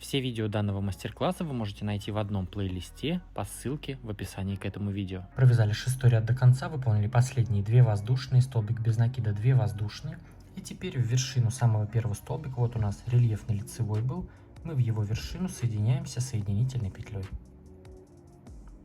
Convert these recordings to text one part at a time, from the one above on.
Все видео данного мастер-класса вы можете найти в одном плейлисте по ссылке в описании к этому видео. Провязали 6-й ряд до конца, выполнили последние 2 воздушные, столбик без накида, 2 воздушные. И теперь в вершину самого первого столбика, вот у нас рельефный лицевой был, мы в его вершину соединяемся соединительной петлей.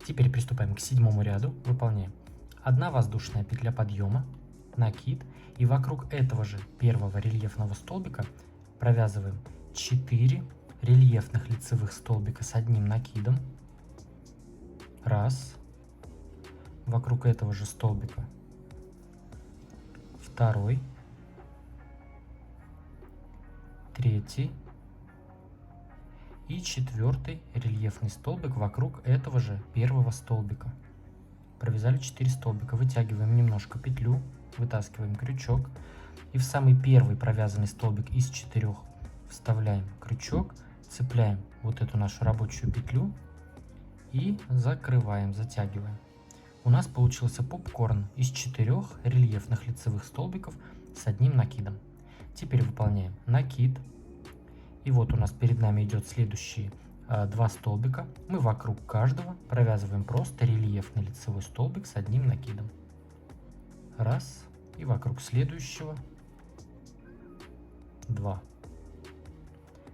Теперь приступаем к 7-му ряду, выполняем 1 воздушная петля подъема, накид, и вокруг этого же первого рельефного столбика провязываем 4 рельефных лицевых столбика с одним накидом, раз, вокруг этого же столбика второй, третий и 4-й рельефный столбик вокруг этого же первого столбика. Провязали 4 столбика, вытягиваем немножко петлю, вытаскиваем крючок и в самый первый провязанный столбик из 4 вставляем крючок, цепляем вот эту нашу рабочую петлю и закрываем, затягиваем. У нас получился попкорн из 4 рельефных лицевых столбиков с одним накидом. Теперь выполняем накид. И вот у нас перед нами идет следующие 2 столбика. Мы вокруг каждого провязываем просто рельефный лицевой столбик с одним накидом. Раз. И вокруг следующего 2.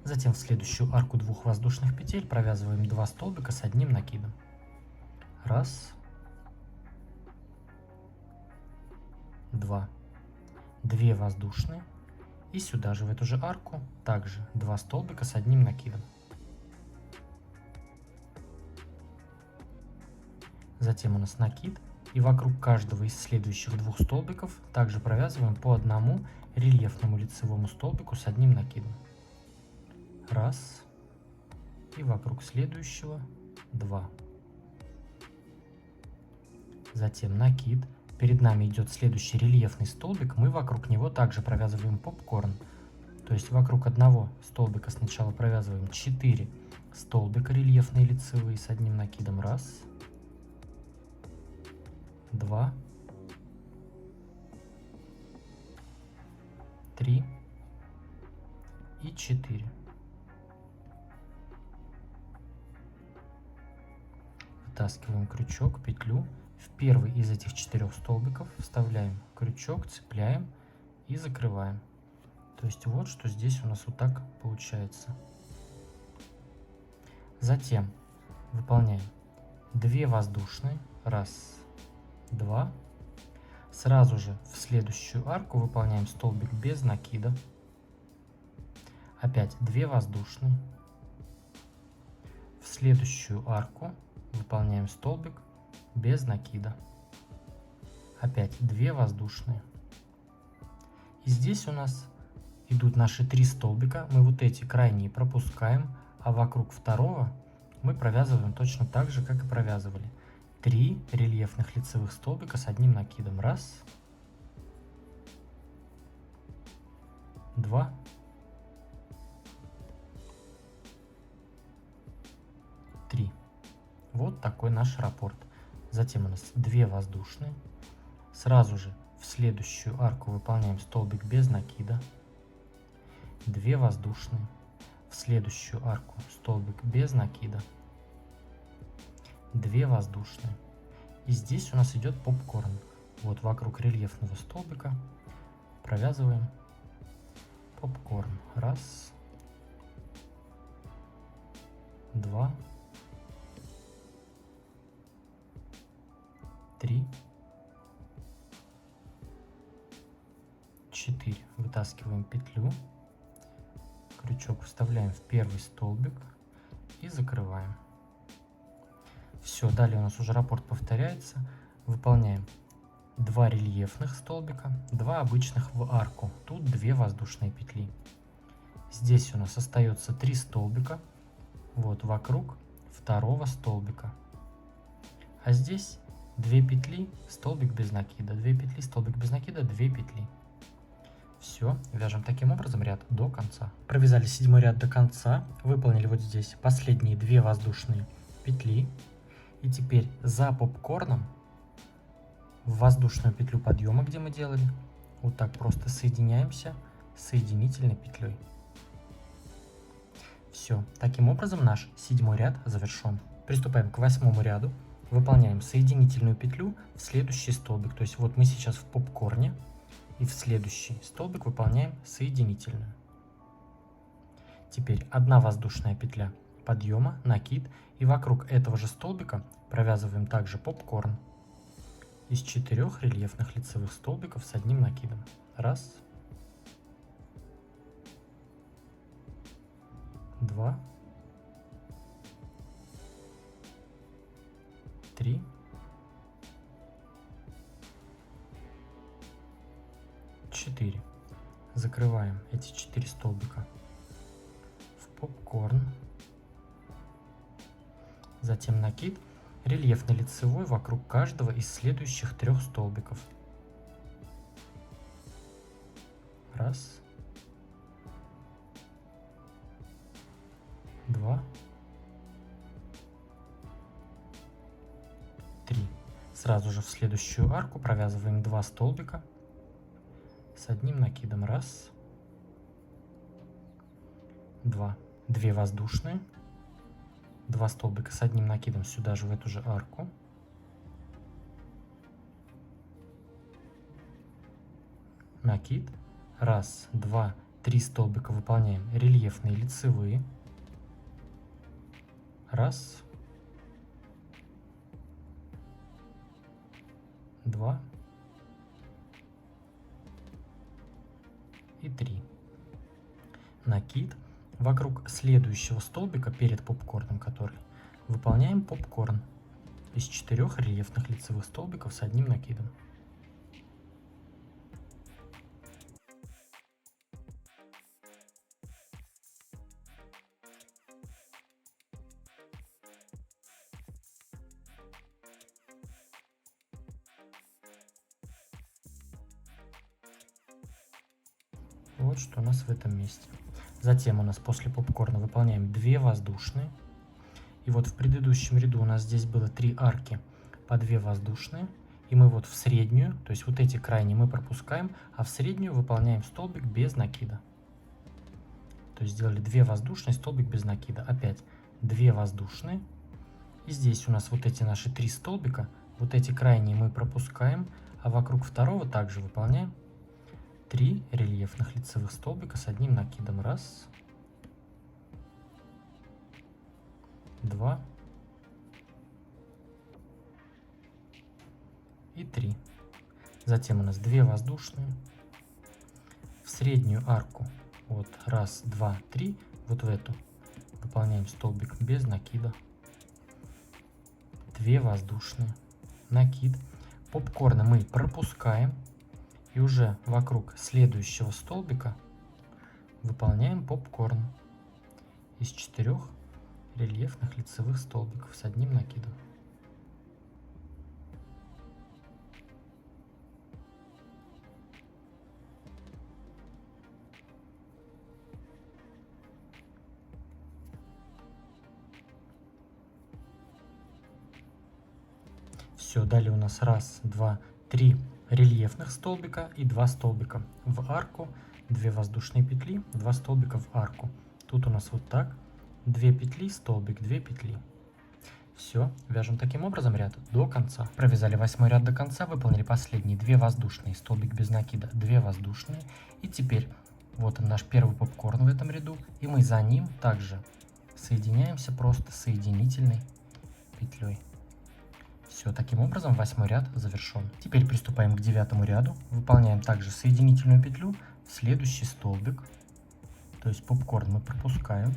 Затем в следующую арку 2 воздушных петель провязываем 2 столбика с одним накидом. Раз. 2. 2 воздушные. И сюда же, в эту же арку, также 2 столбика с одним накидом. Затем у нас накид. И вокруг каждого из следующих 2 столбиков также провязываем по одному рельефному лицевому столбику с одним накидом. Раз. И вокруг следующего 2. Затем накид. Перед нами идет следующий рельефный столбик, мы вокруг него также провязываем попкорн. То есть вокруг одного столбика сначала провязываем 4 столбика рельефные лицевые с одним накидом. Раз. 2. 3. И 4. Вытаскиваем крючок, петлю. В первый из этих 4 столбиков вставляем крючок, цепляем и закрываем. То есть вот что здесь у нас вот так получается. Затем выполняем 2 воздушные. Раз, 2. Сразу же в следующую арку выполняем столбик без накида. Опять 2 воздушные. В следующую арку выполняем столбик без накида. Опять 2 воздушные. И здесь у нас идут наши 3 столбика. Мы вот эти крайние пропускаем, а вокруг второго мы провязываем точно так же, как и провязывали. 3 рельефных лицевых столбика с одним накидом. Раз. 2. 3. Вот такой наш раппорт. Затем у нас 2 воздушные. Сразу же в следующую арку выполняем столбик без накида. 2 воздушные. В следующую арку столбик без накида. 2 воздушные. И здесь у нас идет попкорн. Вот вокруг рельефного столбика провязываем попкорн. Раз. 2. 3, 4. Вытаскиваем петлю, крючок вставляем в первый столбик и закрываем. Все, далее у нас уже раппорт повторяется. Выполняем 2 рельефных столбика, 2 обычных в арку. Тут 2 воздушные петли. Здесь у нас остается 3 столбика. Вот вокруг второго столбика. А здесь 2 петли, столбик без накида, 2 петли, столбик без накида, 2 петли. Все, вяжем таким образом ряд до конца. Провязали 7-й ряд до конца, выполнили вот здесь последние 2 воздушные петли. И теперь за попкорном в воздушную петлю подъема, где мы делали, вот так просто соединяемся соединительной петлей. Все, таким образом наш 7-й ряд завершен. Приступаем к 8-му ряду. Выполняем соединительную петлю в следующий столбик. То есть вот мы сейчас в попкорне, и в следующий столбик выполняем соединительную. Теперь 1 воздушная петля подъема, накид, и вокруг этого же столбика провязываем также попкорн из 4 рельефных лицевых столбиков с одним накидом. Раз, 2, 3, 4. Закрываем эти 4 столбика в попкорн. Затем накид рельефно-лицевой вокруг каждого из следующих 3 столбиков. Раз, 2, 3. Сразу же в следующую арку провязываем 2 столбика с одним накидом. Раз, 2. 2 воздушные. 2 столбика с одним накидом сюда же, в эту же арку. Накид. Раз, 2, 3 столбика выполняем рельефные лицевые. Раз, 2 и 3. Накид. Вокруг следующего столбика перед попкорном, который выполняем попкорн из 4 рельефных лицевых столбиков с одним накидом. Вот что у нас в этом месте. Затем у нас после попкорна выполняем 2 воздушные. И вот в предыдущем ряду у нас здесь было 3 арки по 2 воздушные. И мы вот в среднюю, то есть вот эти крайние мы пропускаем, а в среднюю выполняем столбик без накида. То есть сделали 2 воздушные, столбик без накида. Опять 2 воздушные. И здесь у нас вот эти наши 3 столбика, вот эти крайние мы пропускаем, а вокруг второго также выполняем 3 рельефных лицевых столбика с одним накидом. Раз, 2 и 3. Затем у нас 2 воздушные. В среднюю арку, вот раз, 2, 3, вот в эту выполняем столбик без накида. 2 воздушные. Накид. Попкорны мы пропускаем. И уже вокруг следующего столбика выполняем попкорн из 4 рельефных лицевых столбиков с одним накидом. Все, далее у нас раз, 2, 3 рельефных столбика и 2 столбика в арку, 2 воздушные петли, 2 столбика в арку. Тут у нас вот так, 2 петли, столбик, 2 петли. Все, вяжем таким образом ряд до конца. Провязали 8-й ряд до конца, выполнили последние 2 воздушные, столбик без накида, 2 воздушные. И теперь вот он наш первый попкорн в этом ряду, и мы за ним также соединяемся просто соединительной петлей. Все, таким образом 8-й ряд завершен. Теперь приступаем к 9-му ряду. Выполняем также соединительную петлю в следующий столбик. То есть попкорн мы пропускаем.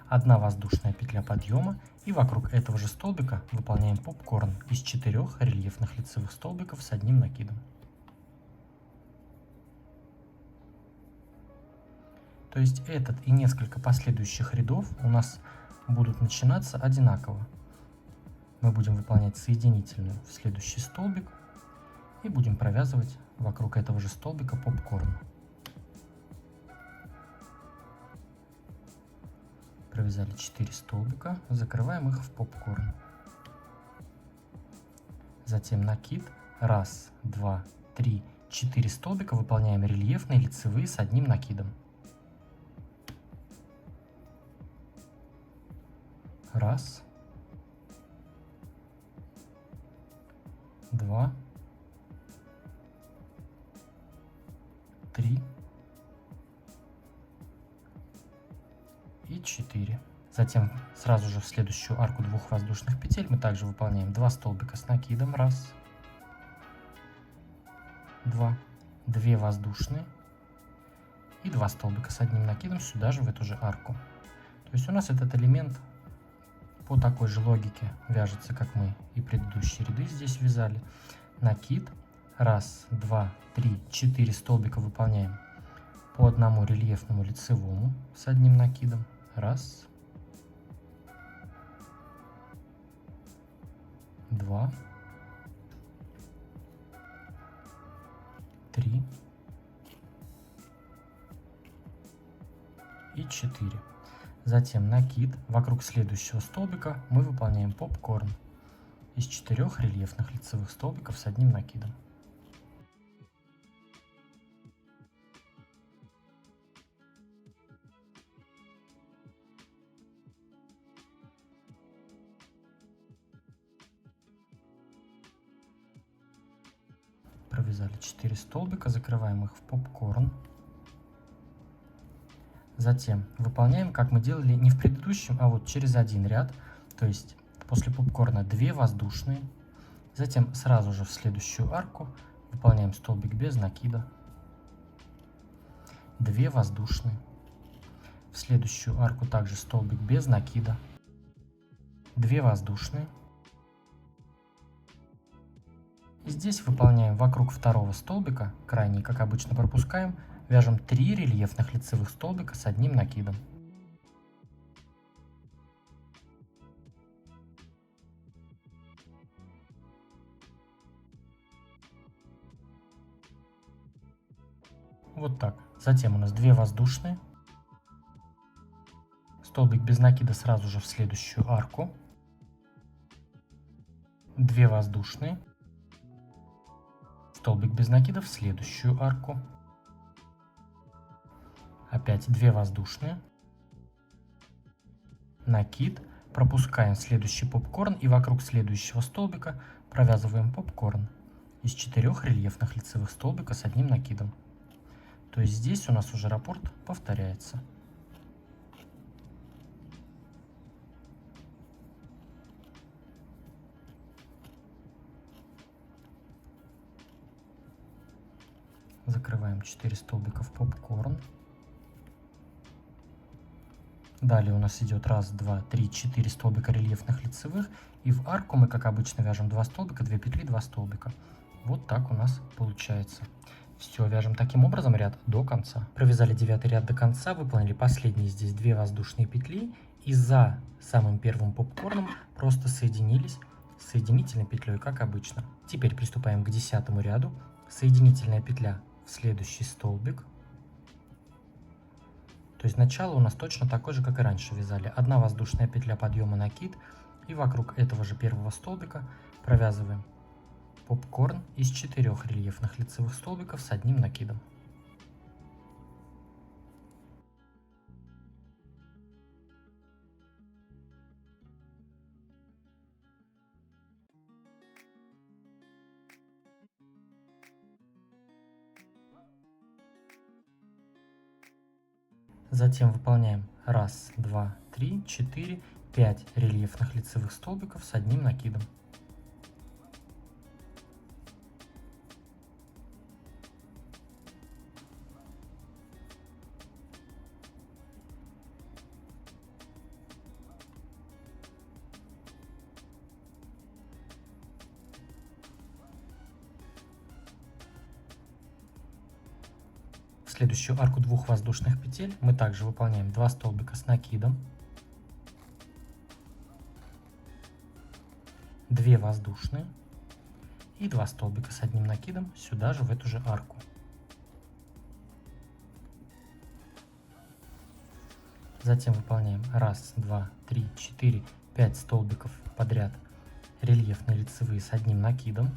1 воздушная петля подъема. И вокруг этого же столбика выполняем попкорн из 4 рельефных лицевых столбиков с одним накидом. То есть этот и несколько последующих рядов у нас будут начинаться одинаково. Мы будем выполнять соединительную в следующий столбик и будем провязывать вокруг этого же столбика попкорн. Провязали 4 столбика, закрываем их в попкорн. Затем накид. 1, 2, 3, 4 столбика, выполняем рельефные лицевые с одним накидом. Раз, два, три и 4. Затем сразу же в следующую арку двух воздушных петель мы также выполняем 2 столбика с накидом. Раз, два, 2 воздушные и 2 столбика с одним накидом сюда же в эту же арку. То есть у нас этот элемент по такой же логике вяжется, как мы и предыдущие ряды здесь вязали. Накид. Раз, два, три, 4 столбика выполняем по одному рельефному лицевому с одним накидом. Раз, два, три и 4. Затем накид. Вокруг следующего столбика мы выполняем попкорн из 4 рельефных лицевых столбиков с одним накидом. Провязали 4 столбика, закрываем их в попкорн. Затем выполняем, как мы делали не в предыдущем, а вот через один ряд. То есть после попкорна 2 воздушные. Затем сразу же в следующую арку выполняем столбик без накида. 2 воздушные. В следующую арку также столбик без накида. 2 воздушные. И здесь выполняем вокруг второго столбика, крайний, как обычно, пропускаем, вяжем 3 рельефных лицевых столбика с одним накидом. Вот так. Затем у нас 2 воздушные. Столбик без накида сразу же в следующую арку. 2 воздушные. Столбик без накида в следующую арку. Опять 2 воздушные. Накид. Пропускаем следующий попкорн и вокруг следующего столбика провязываем попкорн из 4 рельефных лицевых столбика с одним накидом. То есть здесь у нас уже раппорт повторяется. Закрываем 4 столбика в попкорн. Далее у нас идет 1, 2, 3, 4 столбика рельефных лицевых. И в арку мы, как обычно, вяжем 2 столбика, 2 петли, 2 столбика. Вот так у нас получается. Все, вяжем таким образом ряд до конца. Провязали 9 ряд до конца, выполнили последние здесь 2 воздушные петли. И за самым первым попкорном просто соединились соединительной петлей, как обычно. Теперь приступаем к 10 ряду. Соединительная петля в следующий столбик. То есть начало у нас точно такое же, как и раньше вязали. 1 воздушная петля подъема, накид. И вокруг этого же первого столбика провязываем попкорн из 4 рельефных лицевых столбиков с одним накидом. Затем выполняем 1, 2, 3, 4, 5 рельефных лицевых столбиков с одним накидом. В следующую арку двух воздушных петель мы также выполняем 2 столбика с накидом, 2 воздушные и 2 столбика с одним накидом сюда же в эту же арку. Затем выполняем 1, 2, 3, 4, 5 столбиков подряд рельефные лицевые с одним накидом.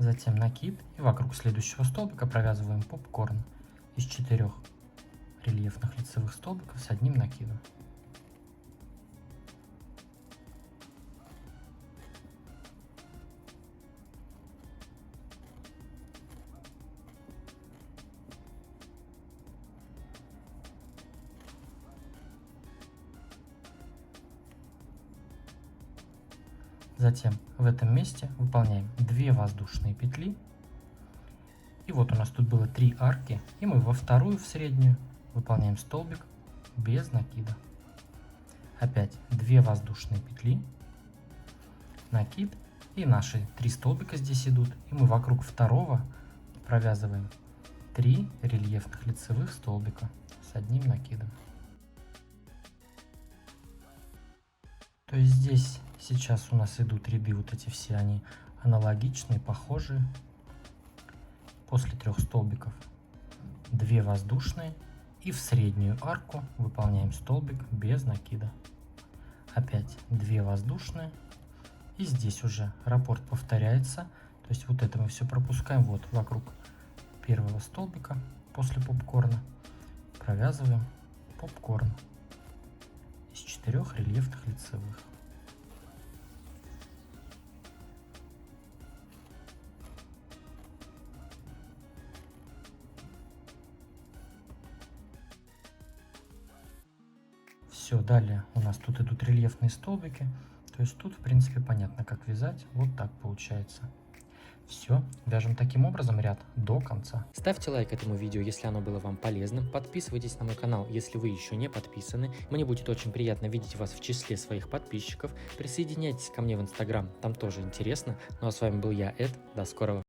затем накид, и вокруг следующего столбика провязываем попкорн из 4 рельефных лицевых столбиков с одним накидом. Затем в этом месте выполняем 2 воздушные петли. И вот у нас тут было 3 арки, и мы во вторую, в среднюю, выполняем столбик без накида. Опять 2 воздушные петли, накид, и наши 3 столбика здесь идут, и мы вокруг второго провязываем 3 рельефных лицевых столбика с одним накидом. То есть здесь сейчас у нас идут ряды, вот эти все, они аналогичные, похожие. После 3 столбиков 2 воздушные, и в среднюю арку выполняем столбик без накида. Опять 2 воздушные, и здесь уже раппорт повторяется, то есть вот это мы все пропускаем. Вот вокруг первого столбика после попкорна провязываем попкорн из 4 рельефных лицевых. Все, далее у нас тут идут рельефные столбики, то есть тут в принципе понятно, как вязать. Вот так получается. Все, вяжем таким образом ряд до конца. Ставьте лайк этому видео, если оно было вам полезным. Подписывайтесь на мой канал, если вы еще не подписаны. Мне будет очень приятно видеть вас в числе своих подписчиков. Присоединяйтесь ко мне в Instagram, там тоже интересно. Ну а с вами был я, Эд. До скорого.